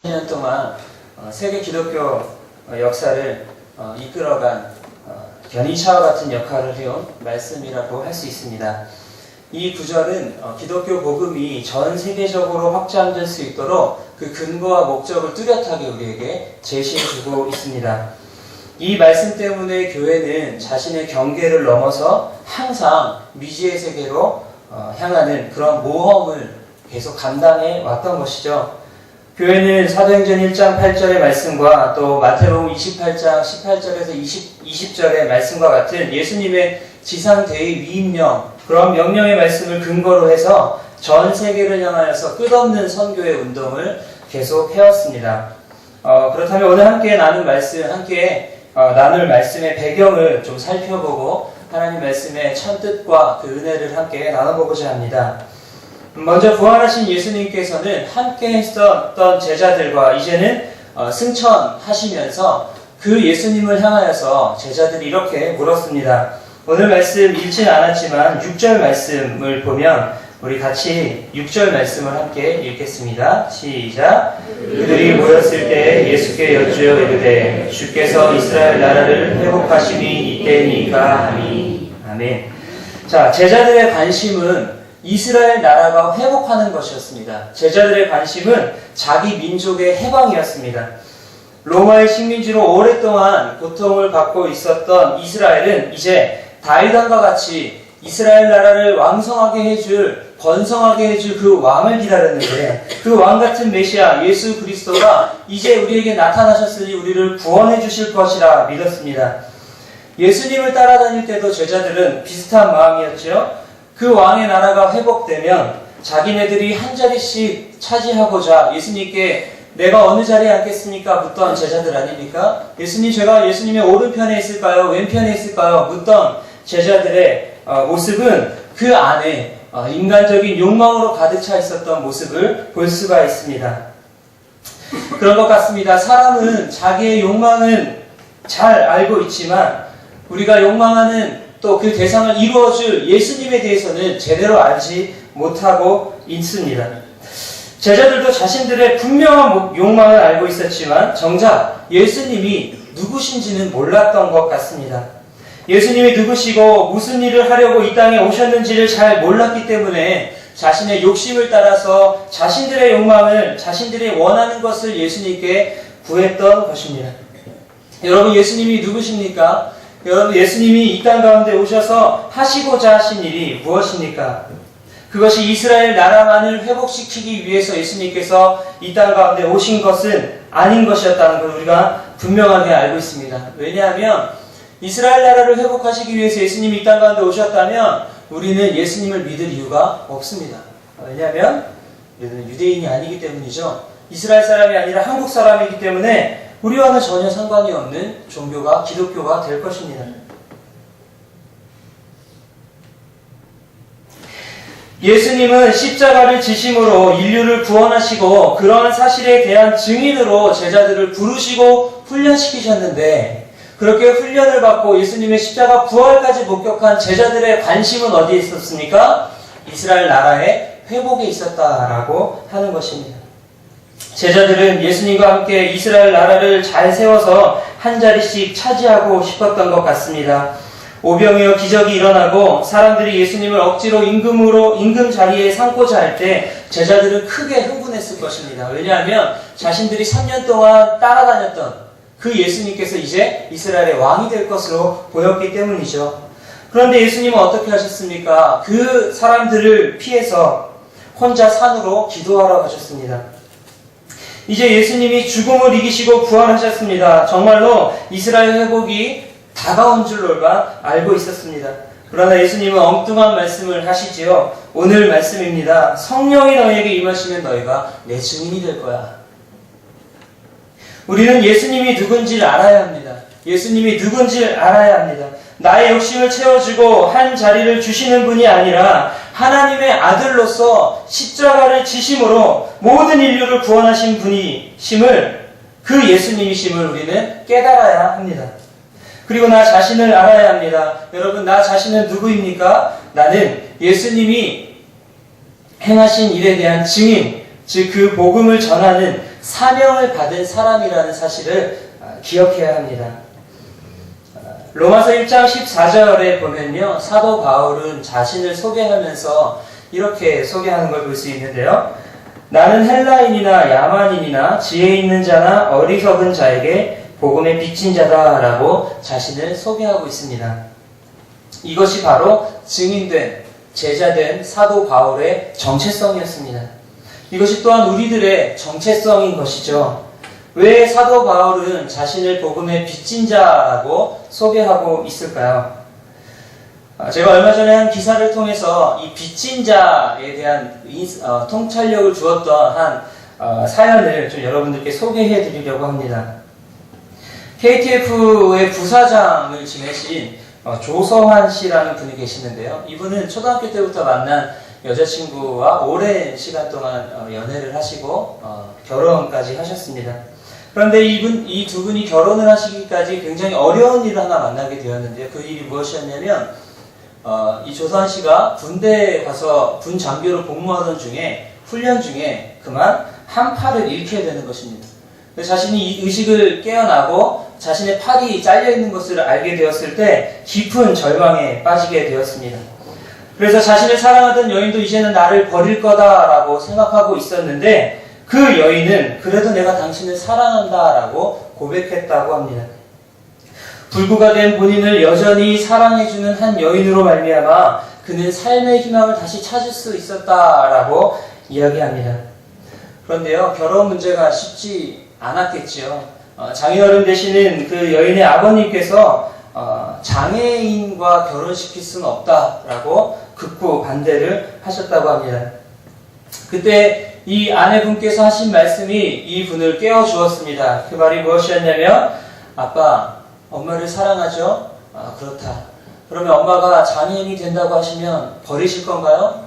년 동안 세계 기독교 역사를 이끌어간 견인차와 같은 역할을 해온 말씀이라고 할 수 있습니다. 이 구절은 기독교 복음이 전 세계적으로 확장될 수 있도록 그 근거와 목적을 뚜렷하게 우리에게 제시해주고 있습니다. 이 말씀 때문에 교회는 자신의 경계를 넘어서 항상 미지의 세계로 향하는 그런 모험을 계속 감당해 왔던 것이죠. 교회는 사도행전 1장 8절의 말씀과 또 마태복음 28장 18절에서 20절의 말씀과 같은 예수님의 지상대의 위임령, 그런 명령의 말씀을 근거로 해서 전 세계를 향하여서 끝없는 선교의 운동을 계속 해왔습니다. 그렇다면 오늘 함께 나눌 말씀의 배경을 좀 살펴보고 하나님 말씀의 참뜻과 그 은혜를 함께 나눠보고자 합니다. 먼저 부활하신 예수님께서는 함께 했었던 제자들과 이제는 승천하시면서 그 예수님을 향하여서 제자들이 이렇게 물었습니다. 오늘 말씀 읽진 않았지만 6절 말씀을 보면 우리 같이 6절 말씀을 함께 읽겠습니다. 시작! 그들이 모였을 때 예수께 여쭈어 이르되 주께서 이스라엘 나라를 회복하심이 이때니까 하니. 아멘. 자, 제자들의 관심은 이스라엘 나라가 회복하는 것이었습니다. 제자들의 관심은 자기 민족의 해방이었습니다. 로마의 식민지로 오랫동안 고통을 받고 있었던 이스라엘은 이제 다윗왕과 같이 이스라엘 나라를 왕성하게 해줄, 번성하게 해줄 그 왕을 기다렸는데 그 왕 같은 메시아 예수 그리스도가 이제 우리에게 나타나셨으니 우리를 구원해 주실 것이라 믿었습니다. 예수님을 따라다닐 때도 제자들은 비슷한 마음이었죠. 그 왕의 나라가 회복되면 자기네들이 한 자리씩 차지하고자 예수님께 내가 어느 자리에 앉겠습니까? 묻던 제자들 아닙니까? 예수님, 제가 예수님의 오른편에 있을까요? 왼편에 있을까요? 묻던 제자들의 모습은 그 안에 인간적인 욕망으로 가득 차 있었던 모습을 볼 수가 있습니다. 그런 것 같습니다. 사람은 자기의 욕망은 잘 알고 있지만 우리가 욕망하는 또 그 대상을 이루어줄 예수님에 대해서는 제대로 알지 못하고 있습니다. 제자들도 자신들의 분명한 욕망을 알고 있었지만 정작 예수님이 누구신지는 몰랐던 것 같습니다. 예수님이 누구시고 무슨 일을 하려고 이 땅에 오셨는지를 잘 몰랐기 때문에 자신의 욕심을 따라서 자신들의 욕망을, 자신들이 원하는 것을 예수님께 구했던 것입니다. 여러분, 예수님이 누구십니까? 여러분, 예수님이 이 땅 가운데 오셔서 하시고자 하신 일이 무엇입니까? 그것이 이스라엘 나라만을 회복시키기 위해서 예수님께서 이 땅 가운데 오신 것은 아닌 것이었다는 걸 우리가 분명하게 알고 있습니다. 왜냐하면 이스라엘 나라를 회복하시기 위해서 예수님이 이 땅 가운데 오셨다면 우리는 예수님을 믿을 이유가 없습니다. 왜냐하면 우리는 유대인이 아니기 때문이죠. 이스라엘 사람이 아니라 한국 사람이기 때문에 우리와는 전혀 상관이 없는 종교가 기독교가 될 것입니다. 예수님은 십자가를 지심으로 인류를 구원하시고 그러한 사실에 대한 증인으로 제자들을 부르시고 훈련시키셨는데 그렇게 훈련을 받고 예수님의 십자가 부활까지 목격한 제자들의 관심은 어디에 있었습니까? 이스라엘 나라의 회복에 있었다라고 하는 것입니다. 제자들은 예수님과 함께 이스라엘 나라를 잘 세워서 한 자리씩 차지하고 싶었던 것 같습니다. 오병이어 기적이 일어나고 사람들이 예수님을 억지로 임금 자리에 삼고자 할 때 제자들은 크게 흥분했을 것입니다. 왜냐하면 자신들이 3년 동안 따라다녔던 그 예수님께서 이제 이스라엘의 왕이 될 것으로 보였기 때문이죠. 그런데 예수님은 어떻게 하셨습니까? 그 사람들을 피해서 혼자 산으로 기도하러 가셨습니다. 이제 예수님이 죽음을 이기시고 부활하셨습니다. 정말로 이스라엘 회복이 다가온 줄 우리가 알고 있었습니다. 그러나 예수님은 엉뚱한 말씀을 하시지요. 오늘 말씀입니다. 성령이 너희에게 임하시면 너희가 내 증인이 될 거야. 우리는 예수님이 누군지를 알아야 합니다. 예수님이 누군지를 알아야 합니다. 나의 욕심을 채워주고 한 자리를 주시는 분이 아니라 하나님의 아들로서 십자가를 지심으로 모든 인류를 구원하신 분이심을, 그 예수님이심을 우리는 깨달아야 합니다. 그리고 나 자신을 알아야 합니다. 여러분, 나 자신은 누구입니까? 나는 예수님이 행하신 일에 대한 증인, 즉 그 복음을 전하는 사명을 받은 사람이라는 사실을 기억해야 합니다. 로마서 1장 14절에 보면요, 사도 바울은 자신을 소개하면서 이렇게 소개하는 걸 볼 수 있는데요. 나는 헬라인이나 야만인이나 지혜 있는 자나 어리석은 자에게 복음의 빚진 자다라고 자신을 소개하고 있습니다. 이것이 바로 증인된, 제자된 사도 바울의 정체성이었습니다. 이것이 또한 우리들의 정체성인 것이죠. 왜 사도 바울은 자신을 복음의 빚진 자라고 소개하고 있을까요? 제가 얼마 전에 한 기사를 통해서 이 빚진 자에 대한 통찰력을 주었던 한 사연을 좀 여러분들께 소개해 드리려고 합니다. KTF의 부사장을 지내신 조성환 씨라는 분이 계시는데요. 이분은 초등학교 때부터 만난 여자친구와 오랜 시간 동안 연애를 하시고 결혼까지 하셨습니다. 그런데 이 두 분이 결혼을 하시기까지 굉장히 어려운 일을 하나 만나게 되었는데요. 그 일이 무엇이었냐면 이 조성환 씨가 군대에 가서 군 장교로 복무하던 중에 훈련 중에 그만 한 팔을 잃게 되는 것입니다. 자신이 이 의식을 깨어나고 자신의 팔이 잘려있는 것을 알게 되었을 때 깊은 절망에 빠지게 되었습니다. 그래서 자신을 사랑하던 여인도 이제는 나를 버릴 거다라고 생각하고 있었는데 그 여인은 그래도 내가 당신을 사랑한다라고 고백했다고 합니다. 불구가 된 본인을 여전히 사랑해주는 한 여인으로 말미암아 그는 삶의 희망을 다시 찾을 수 있었다라고 이야기합니다. 그런데요, 결혼 문제가 쉽지 않았겠지요. 장인어른 되시는 그 여인의 아버님께서 장애인과 결혼시킬 수는 없다라고 극구 반대를 하셨다고 합니다. 그때 이 아내분께서 하신 말씀이 이 분을 깨워주었습니다. 그 말이 무엇이었냐면, 아빠, 엄마를 사랑하죠? 그렇다. 그러면 엄마가 장애인이 된다고 하시면 버리실 건가요?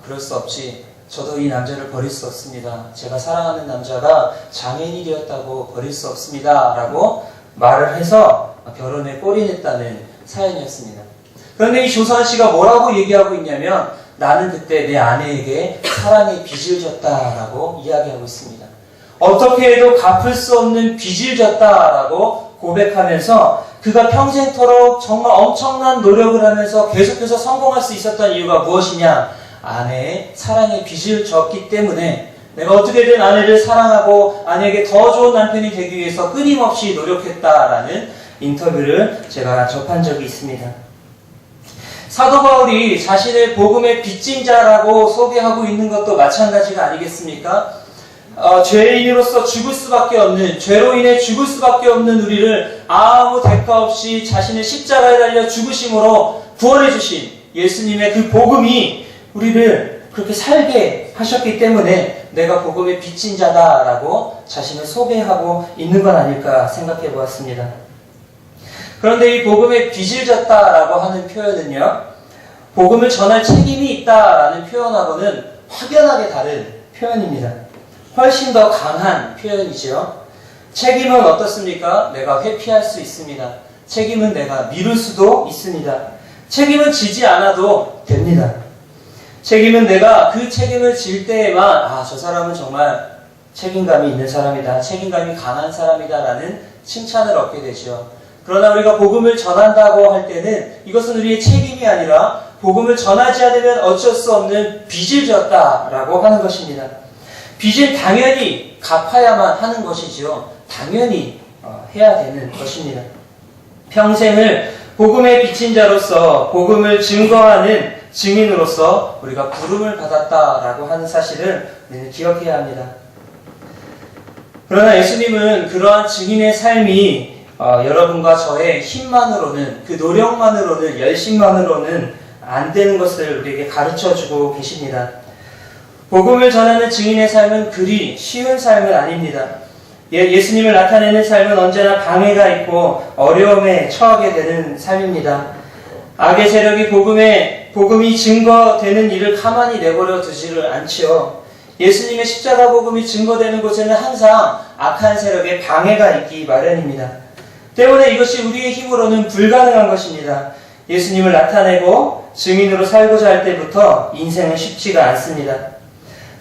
그럴 수 없지. 저도 이 남자를 버릴 수 없습니다. 제가 사랑하는 남자가 장애인이 되었다고 버릴 수 없습니다. 라고 말을 해서 결혼에 골인했다는 사연이었습니다. 그런데 이 조선 씨가 뭐라고 얘기하고 있냐면, 나는 그때 내 아내에게 사랑의 빚을 졌다라고 이야기하고 있습니다. 어떻게 해도 갚을 수 없는 빚을 졌다라고 고백하면서 그가 평생토록 정말 엄청난 노력을 하면서 계속해서 성공할 수 있었던 이유가 무엇이냐? 아내의 사랑의 빚을 졌기 때문에 내가 어떻게든 아내를 사랑하고 아내에게 더 좋은 남편이 되기 위해서 끊임없이 노력했다라는 인터뷰를 제가 접한 적이 있습니다. 사도 바울이 자신을 복음의 빚진 자라고 소개하고 있는 것도 마찬가지가 아니겠습니까? 죄인으로서 죽을 수밖에 없는, 죄로 인해 죽을 수밖에 없는 우리를 아무 대가 없이 자신의 십자가에 달려 죽으심으로 구원해 주신 예수님의 그 복음이 우리를 그렇게 살게 하셨기 때문에 내가 복음의 빚진 자다라고 자신을 소개하고 있는 건 아닐까 생각해 보았습니다. 그런데 이 복음의 빚을 졌다라고 하는 표현은요, 복음을 전할 책임이 있다라는 표현하고는 확연하게 다른 표현입니다. 훨씬 더 강한 표현이죠. 책임은 어떻습니까? 내가 회피할 수 있습니다. 책임은 내가 미룰 수도 있습니다. 책임은 지지 않아도 됩니다. 책임은 내가 그 책임을 질 때에만 저 사람은 정말 책임감이 있는 사람이다, 책임감이 강한 사람이다 라는 칭찬을 얻게 되죠. 그러나 우리가 복음을 전한다고 할 때는 이것은 우리의 책임이 아니라 복음을 전하지 않으면 어쩔 수 없는 빚을 졌다라고 하는 것입니다. 빚은 당연히 갚아야만 하는 것이죠. 당연히 해야 되는 것입니다. 평생을 복음의 빚진 자로서 복음을 증거하는 증인으로서 우리가 부름을 받았다라고 하는 사실을 우리는 기억해야 합니다. 그러나 예수님은 그러한 증인의 삶이 여러분과 저의 힘만으로는, 그 노력만으로는, 열심만으로는 안 되는 것을 우리에게 가르쳐주고 계십니다. 복음을 전하는 증인의 삶은 그리 쉬운 삶은 아닙니다. 예수님을 나타내는 삶은 언제나 방해가 있고 어려움에 처하게 되는 삶입니다. 악의 세력이 복음이 증거되는 일을 가만히 내버려 두지를 않지요. 예수님의 십자가 복음이 증거되는 곳에는 항상 악한 세력의 방해가 있기 마련입니다. 때문에 이것이 우리의 힘으로는 불가능한 것입니다. 예수님을 나타내고 증인으로 살고자 할 때부터 인생은 쉽지가 않습니다.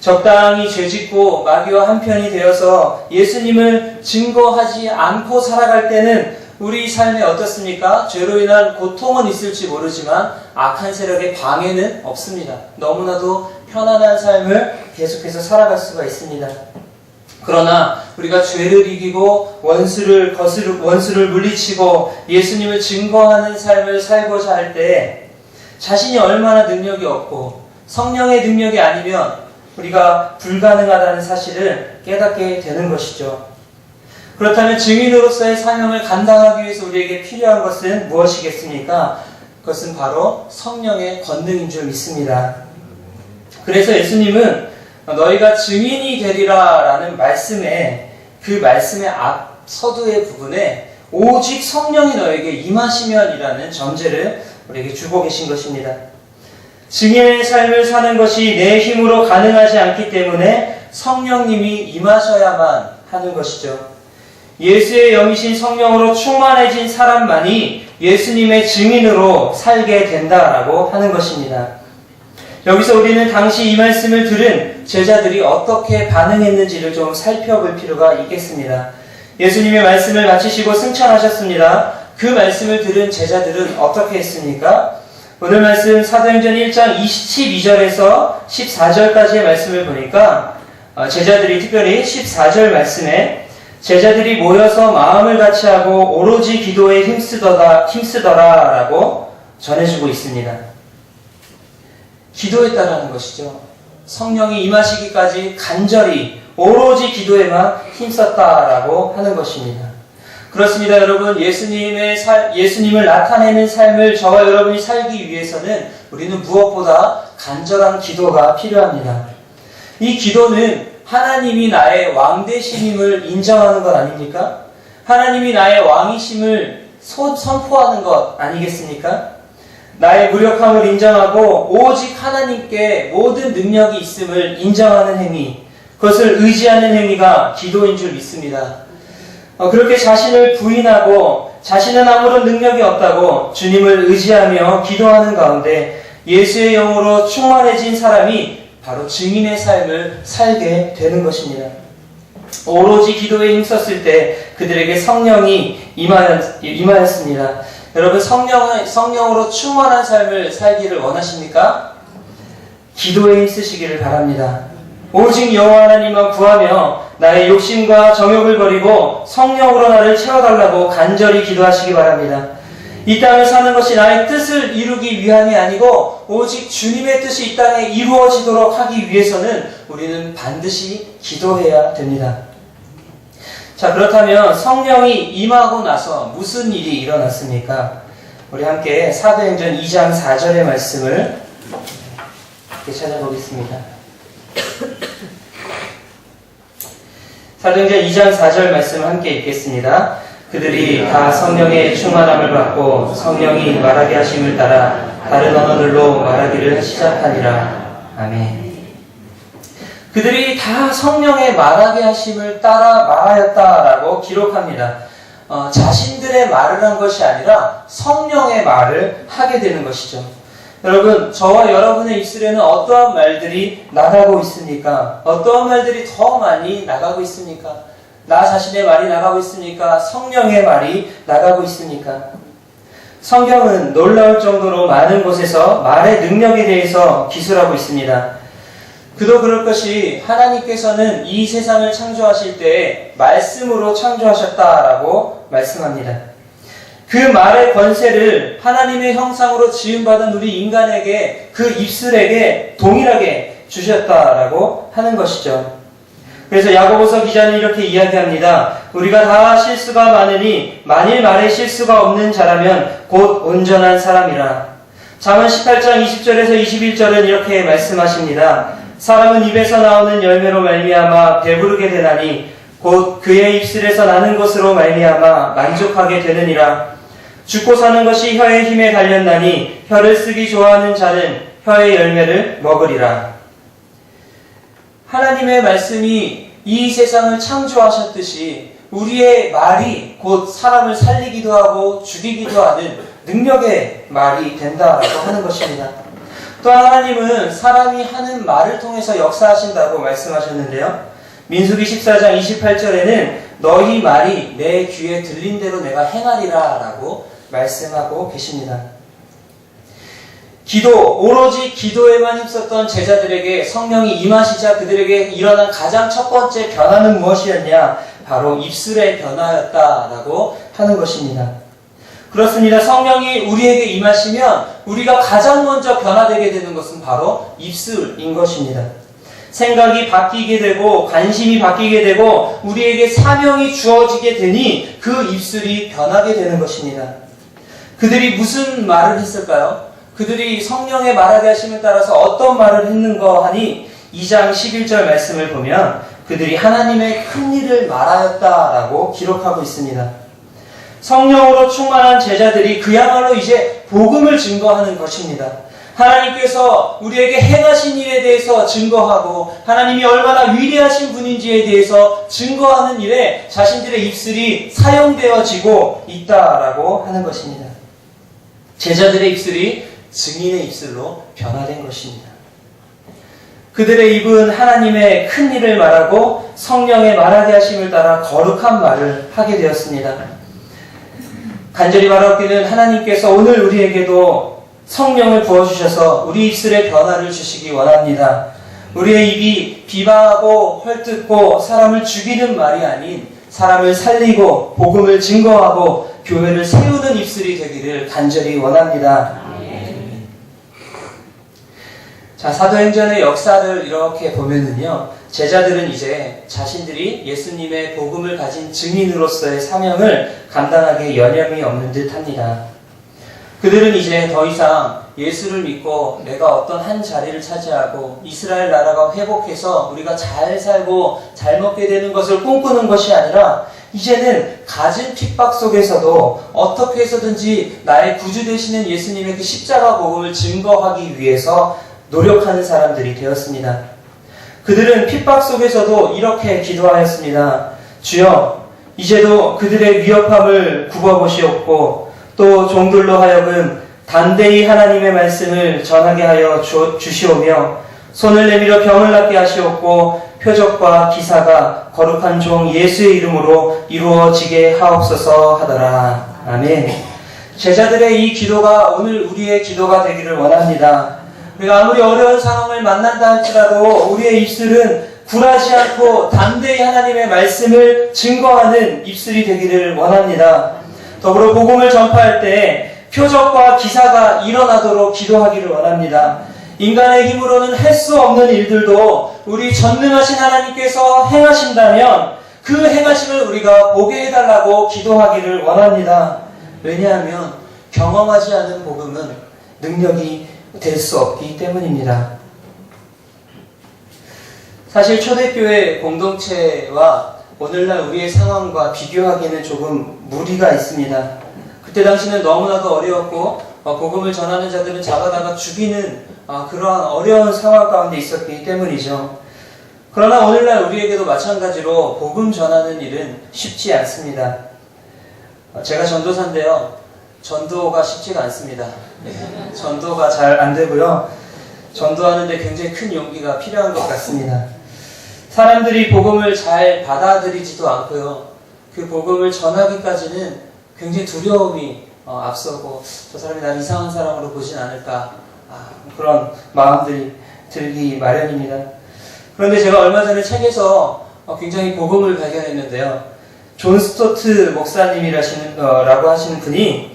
적당히 죄짓고 마귀와 한편이 되어서 예수님을 증거하지 않고 살아갈 때는 우리 삶에 어떻습니까? 죄로 인한 고통은 있을지 모르지만 악한 세력의 방해는 없습니다. 너무나도 편안한 삶을 계속해서 살아갈 수가 있습니다. 그러나 우리가 죄를 이기고 원수를 물리치고 예수님을 증거하는 삶을 살고자 할 때 자신이 얼마나 능력이 없고 성령의 능력이 아니면 우리가 불가능하다는 사실을 깨닫게 되는 것이죠. 그렇다면 증인으로서의 사명을 감당하기 위해서 우리에게 필요한 것은 무엇이겠습니까? 그것은 바로 성령의 권능인 줄 믿습니다. 그래서 예수님은 너희가 증인이 되리라 라는 그 말씀의 앞 서두의 부분에 오직 성령이 너에게 임하시면이라는 전제를 우리에게 주고 계신 것입니다. 증인의 삶을 사는 것이 내 힘으로 가능하지 않기 때문에 성령님이 임하셔야만 하는 것이죠. 예수의 영이신 성령으로 충만해진 사람만이 예수님의 증인으로 살게 된다라고 하는 것입니다. 여기서 우리는 당시 이 말씀을 들은 제자들이 어떻게 반응했는지를 좀 살펴볼 필요가 있겠습니다. 예수님의 말씀을 마치시고 승천하셨습니다. 그 말씀을 들은 제자들은 어떻게 했습니까? 오늘 말씀 사도행전 1장 12절에서 14절까지의 말씀을 보니까 제자들이 특별히 14절 말씀에 제자들이 모여서 마음을 같이하고 오로지 기도에 힘쓰더라 라고 전해주고 있습니다. 기도했다라는 것이죠. 성령이 임하시기까지 간절히 오로지 기도에만 힘썼다라고 하는 것입니다. 그렇습니다, 여러분. 예수님을 나타내는 삶을 저와 여러분이 살기 위해서는 우리는 무엇보다 간절한 기도가 필요합니다. 이 기도는 하나님이 나의 왕 되심을 인정하는 것 아닙니까? 하나님이 나의 왕이심을 선포하는 것 아니겠습니까? 나의 무력함을 인정하고 오직 하나님께 모든 능력이 있음을 인정하는 행위, 그것을 의지하는 행위가 기도인 줄 믿습니다. 그렇게 자신을 부인하고 자신은 아무런 능력이 없다고 주님을 의지하며 기도하는 가운데 예수의 영으로 충만해진 사람이 바로 증인의 삶을 살게 되는 것입니다. 오로지 기도에 힘썼을 때 그들에게 성령이 임하였습니다. 여러분, 성령으로 충만한 삶을 살기를 원하십니까? 기도에 힘쓰시기를 바랍니다. 오직 여호와 하나님만 구하며 나의 욕심과 정욕을 버리고 성령으로 나를 채워달라고 간절히 기도하시기 바랍니다. 이 땅을 사는 것이 나의 뜻을 이루기 위함이 아니고 오직 주님의 뜻이 이 땅에 이루어지도록 하기 위해서는 우리는 반드시 기도해야 됩니다. 자, 그렇다면 성령이 임하고 나서 무슨 일이 일어났습니까? 우리 함께 사도행전 2장 4절의 말씀을 찾아보겠습니다. 사도행전 2장 4절 말씀을 함께 읽겠습니다. 그들이 다 성령의 충만함을 받고 성령이 말하게 하심을 따라 다른 언어들로 말하기를 시작하니라. 아멘. 그들이 다 성령의 말하게 하심을 따라 말하였다라고 기록합니다. 자신들의 말을 한 것이 아니라 성령의 말을 하게 되는 것이죠. 여러분, 저와 여러분의 입술에는 어떠한 말들이 나가고 있습니까? 어떠한 말들이 더 많이 나가고 있습니까? 나 자신의 말이 나가고 있습니까? 성령의 말이 나가고 있습니까? 성경은 놀라울 정도로 많은 곳에서 말의 능력에 대해서 기술하고 있습니다. 그도 그럴 것이 하나님께서는 이 세상을 창조하실 때 말씀으로 창조하셨다라고 말씀합니다. 그 말의 권세를 하나님의 형상으로 지음받은 우리 인간에게 그 입술에게 동일하게 주셨다라고 하는 것이죠. 그래서 야고보서 기자는 이렇게 이야기합니다. 우리가 다 실수가 많으니 만일 말에 실수가 없는 자라면 곧 온전한 사람이라. 잠언 18장 20절에서 21절은 이렇게 말씀하십니다. 사람은 입에서 나오는 열매로 말미암아 배부르게 되나니 곧 그의 입술에서 나는 것으로 말미암아 만족하게 되느니라. 죽고 사는 것이 혀의 힘에 달렸나니 혀를 쓰기 좋아하는 자는 혀의 열매를 먹으리라. 하나님의 말씀이 이 세상을 창조하셨듯이 우리의 말이 곧 사람을 살리기도 하고 죽이기도 하는 능력의 말이 된다라고 하는 것입니다. 또한 하나님은 사람이 하는 말을 통해서 역사하신다고 말씀하셨는데요. 민수기 14장 28절에는 너희 말이 내 귀에 들린 대로 내가 행하리라 라고 말씀하고 계십니다. 오로지 기도에만 힘썼던 제자들에게 성령이 임하시자 그들에게 일어난 가장 첫 번째 변화는 무엇이었냐? 바로 입술의 변화였다라고 하는 것입니다. 그렇습니다. 성령이 우리에게 임하시면 우리가 가장 먼저 변화되게 되는 것은 바로 입술인 것입니다. 생각이 바뀌게 되고 관심이 바뀌게 되고 우리에게 사명이 주어지게 되니 그 입술이 변하게 되는 것입니다. 그들이 무슨 말을 했을까요? 그들이 성령의 말하게 하심에 따라서 어떤 말을 했는가 하니 2장 11절 말씀을 보면 그들이 하나님의 큰 일을 말하였다라고 기록하고 있습니다. 성령으로 충만한 제자들이 그야말로 이제 복음을 증거하는 것입니다. 하나님께서 우리에게 행하신 일에 대해서 증거하고 하나님이 얼마나 위대하신 분인지에 대해서 증거하는 일에 자신들의 입술이 사용되어지고 있다라고 하는 것입니다. 제자들의 입술이 증인의 입술로 변화된 것입니다. 그들의 입은 하나님의 큰 일을 말하고 성령의 말하게 하심을 따라 거룩한 말을 하게 되었습니다. 간절히 바라옵기는 하나님께서 오늘 우리에게도 성령을 부어주셔서 우리 입술에 변화를 주시기 원합니다. 우리의 입이 비방하고 헐뜯고 사람을 죽이는 말이 아닌 사람을 살리고 복음을 증거하고 교회를 세우는 입술이 되기를 간절히 원합니다. 자, 사도행전의 역사를 이렇게 보면은요, 제자들은 이제 자신들이 예수님의 복음을 가진 증인으로서의 사명을 감당하기에 여념이 없는 듯 합니다. 그들은 이제 더 이상 예수를 믿고 내가 어떤 한 자리를 차지하고 이스라엘 나라가 회복해서 우리가 잘 살고 잘 먹게 되는 것을 꿈꾸는 것이 아니라 이제는 가진 핍박 속에서도 어떻게 해서든지 나의 구주 되시는 예수님의 그 십자가 복음을 증거하기 위해서 노력하는 사람들이 되었습니다. 그들은 핍박 속에서도 이렇게 기도하였습니다. 주여, 이제도 그들의 위협함을 굽어보시옵고 또 종들로 하여금 담대히 하나님의 말씀을 전하게 하여 주시오며 손을 내밀어 병을 낫게 하시옵고 표적과 기사가 거룩한 종 예수의 이름으로 이루어지게 하옵소서 하더라. 아멘. 제자들의 이 기도가 오늘 우리의 기도가 되기를 원합니다. 우리가 아무리 어려운 상황을 만난다 할지라도 우리의 입술은 굴하지 않고 담대히 하나님의 말씀을 증거하는 입술이 되기를 원합니다. 더불어 복음을 전파할 때 표적과 기사가 일어나도록 기도하기를 원합니다. 인간의 힘으로는 할 수 없는 일들도 우리 전능하신 하나님께서 행하신다면 그 행하심을 우리가 보게 해달라고 기도하기를 원합니다. 왜냐하면 경험하지 않은 복음은 능력이 될 수 없기 때문입니다. 사실 초대교회 공동체와 오늘날 우리의 상황과 비교하기에는 조금 무리가 있습니다. 그때 당시는 너무나도 어려웠고 복음을 전하는 자들은 잡아다가 죽이는 그러한 어려운 상황 가운데 있었기 때문이죠. 그러나 오늘날 우리에게도 마찬가지로 복음 전하는 일은 쉽지 않습니다. 제가 전도사인데요. 전도가 쉽지가 않습니다. 전도가 잘 안 되고요. 전도하는데 굉장히 큰 용기가 필요한 것 같습니다. 사람들이 복음을 잘 받아들이지도 않고요. 그 복음을 전하기까지는 굉장히 두려움이 앞서고 저 사람이 날 이상한 사람으로 보진 않을까 그런 마음들이 들기 마련입니다. 그런데 제가 얼마 전에 책에서 굉장히 복음을 발견했는데요. 존 스토트 목사님이라고 하시는 분이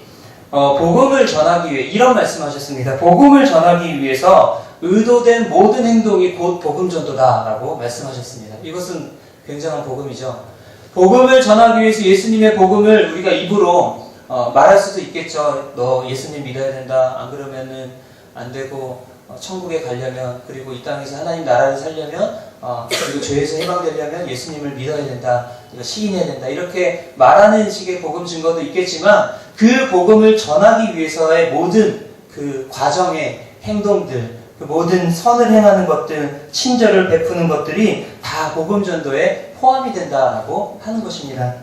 복음을 전하기 위해 이런 말씀하셨습니다. 복음을 전하기 위해서 의도된 모든 행동이 곧 복음 전도다라고 말씀하셨습니다. 이것은 굉장한 복음이죠. 복음을 전하기 위해서 예수님의 복음을 우리가 입으로 말할 수도 있겠죠. 너 예수님 믿어야 된다. 안 그러면은 안 되고 천국에 가려면 그리고 이 땅에서 하나님 나라를 살려면 그리고 죄에서 해방되려면 예수님을 믿어야 된다. 시인해야 된다. 이렇게 말하는 식의 복음 증거도 있겠지만 그 복음을 전하기 위해서의 모든 그 과정의 행동들, 그 모든 선을 행하는 것들, 친절을 베푸는 것들이 다 복음 전도에 포함이 된다라고 하는 것입니다.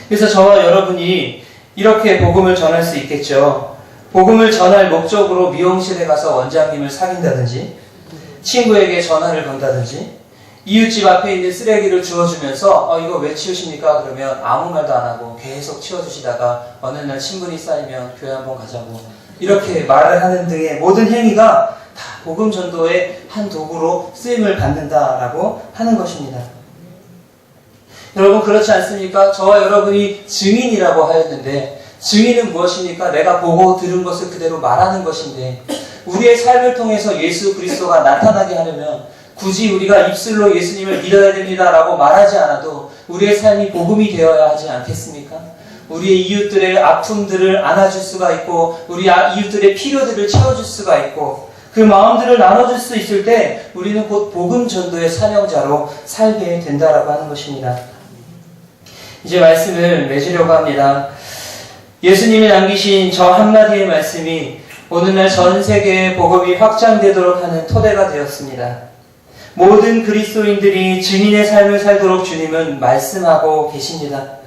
그래서 저와 여러분이 이렇게 복음을 전할 수 있겠죠. 복음을 전할 목적으로 미용실에 가서 원장님을 사귄다든지, 친구에게 전화를 건다든지, 이웃집 앞에 있는 쓰레기를 주워주면서 이거 왜 치우십니까? 그러면 아무 말도 안 하고 계속 치워주시다가 어느 날 친분이 쌓이면 교회 한번 가자고 이렇게 말을 하는 등의 모든 행위가 다 복음 전도의 한 도구로 쓰임을 받는다라고 하는 것입니다. 여러분 그렇지 않습니까? 저와 여러분이 증인이라고 하였는데 증인은 무엇입니까? 내가 보고 들은 것을 그대로 말하는 것인데 우리의 삶을 통해서 예수 그리스도가 나타나게 하려면 굳이 우리가 입술로 예수님을 믿어야 됩니다라고 말하지 않아도 우리의 삶이 복음이 되어야 하지 않겠습니까? 우리의 이웃들의 아픔들을 안아줄 수가 있고 우리 이웃들의 필요들을 채워줄 수가 있고 그 마음들을 나눠줄 수 있을 때 우리는 곧 복음 전도의 사명자로 살게 된다라고 하는 것입니다. 이제 말씀을 맺으려고 합니다. 예수님이 남기신 저 한마디의 말씀이 오늘날 전 세계에 복음이 확장되도록 하는 토대가 되었습니다. 모든 그리스도인들이 증인의 삶을 살도록 주님은 말씀하고 계십니다.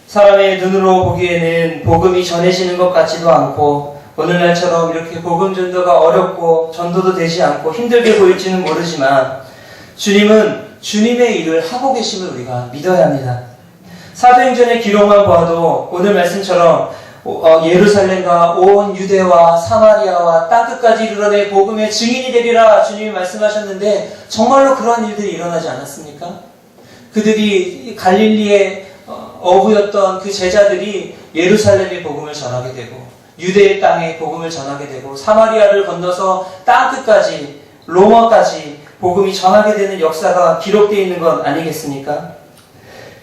사람의 눈으로 보기에는 복음이 전해지는 것 같지도 않고 오늘날처럼 이렇게 복음 전도가 어렵고 전도도 되지 않고 힘들게 보일지는 모르지만 주님은 주님의 일을 하고 계심을 우리가 믿어야 합니다. 사도행전의 기록만 보아도 오늘 말씀처럼 예루살렘과 온 유대와 사마리아와 땅끝까지 이르러내 복음의 증인이 되리라 주님이 말씀하셨는데 정말로 그러한 일들이 일어나지 않았습니까? 그들이 갈릴리의 어부였던 그 제자들이 예루살렘의 복음을 전하게 되고 유대의 땅에 복음을 전하게 되고 사마리아를 건너서 땅끝까지 로마까지 복음이 전하게 되는 역사가 기록되어 있는 것 아니겠습니까?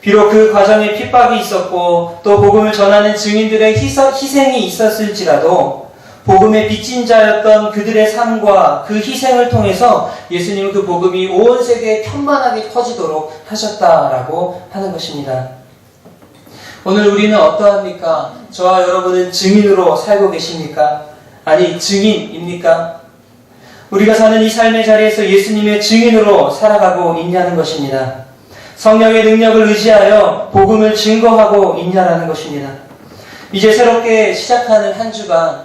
비록 그 과정에 핍박이 있었고 또 복음을 전하는 증인들의 희생이 있었을지라도 복음의 빚진 자였던 그들의 삶과 그 희생을 통해서 예수님은 그 복음이 온 세계에 편만하게 퍼지도록 하셨다라고 하는 것입니다. 오늘 우리는 어떠합니까? 저와 여러분은 증인으로 살고 계십니까? 아니 증인입니까? 우리가 사는 이 삶의 자리에서 예수님의 증인으로 살아가고 있냐는 것입니다. 성령의 능력을 의지하여 복음을 증거하고 있냐라는 것입니다. 이제 새롭게 시작하는 한 주간,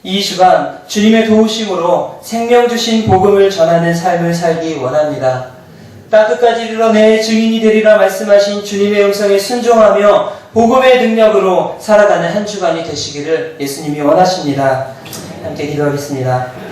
이 주간 주님의 도우심으로 생명 주신 복음을 전하는 삶을 살기 원합니다. 땅끝까지 이르러 내 증인이 되리라 말씀하신 주님의 음성에 순종하며 복음의 능력으로 살아가는 한 주간이 되시기를 예수님이 원하십니다. 함께 기도하겠습니다.